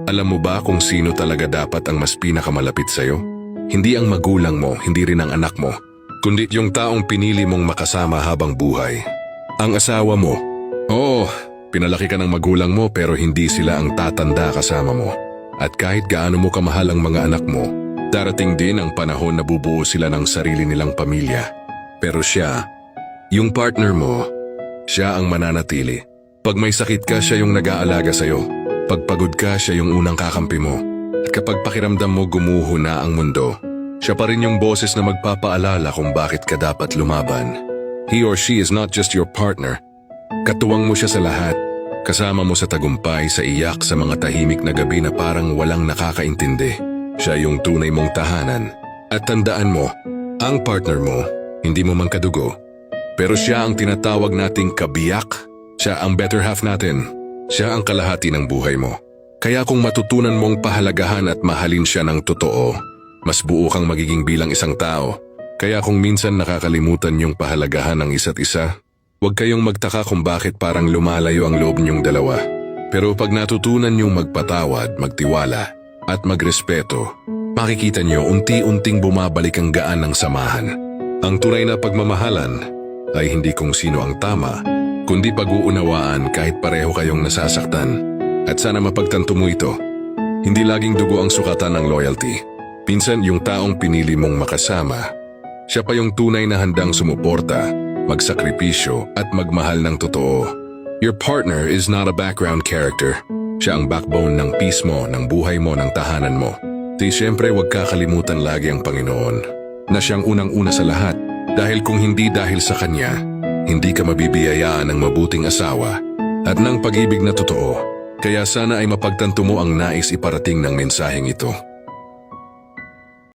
Alam mo ba kung sino talaga dapat ang mas pinakamalapit sa'yo? Hindi ang magulang mo, hindi rin ang anak mo, kundi yung taong pinili mong makasama habang buhay. Ang asawa mo. Oo, pinalaki ka ng magulang mo pero hindi sila ang tatanda kasama mo. At kahit gaano mo kamahal ang mga anak mo, darating din ang panahon na bubuo sila ng sarili nilang pamilya. Pero siya, yung partner mo, siya ang mananatili. Pag may sakit ka, siya yung nag-aalaga sa'yo. Pag pagod ka, siya yung unang kakampi mo. At kapag pakiramdam mo gumuho na ang mundo, siya pa rin yung boses na magpapaalala kung bakit ka dapat lumaban. He or she is not just your partner. Katuwang mo siya sa lahat. Kasama mo sa tagumpay, sa iyak, sa mga tahimik na gabi na parang walang nakakaintindi. Siya yung tunay mong tahanan. At tandaan mo, ang partner mo, hindi mo man kadugo. Pero siya ang tinatawag nating kabiyak. Siya ang better half natin. Siya ang kalahati ng buhay mo. Kaya kung matutunan mong pahalagahan at mahalin siya ng totoo, mas buo kang magiging bilang isang tao. Kaya kung minsan nakakalimutan yung pahalagahan ng isa't isa, huwag kayong magtaka kung bakit parang lumalayo ang loob niyong dalawa. Pero pag natutunan niyong magpatawad, magtiwala, at magrespeto, makikita niyo unti-unting bumabalik ang gaan ng samahan. Ang tunay na pagmamahalan ay hindi kung sino ang tama, kundi pag-uunawaan kahit pareho kayong nasasaktan. At sana mapagtanto mo ito, hindi laging dugo ang sukatan ng loyalty. Minsan yung taong pinili mong makasama, siya pa yung tunay na handang sumuporta, magsakripisyo at magmahal ng totoo. Your partner is not a background character. Siya ang backbone ng peace mo, ng buhay mo, ng tahanan mo. Di siyempre huwag kakalimutan lagi ang Panginoon, na siyang unang-una sa lahat. Dahil kung hindi dahil sa Kanya, hindi ka mabibiyayaan ng mabuting asawa at ng pag-ibig na totoo. Kaya sana ay mapagtanto mo ang nais iparating ng mensaheng ito.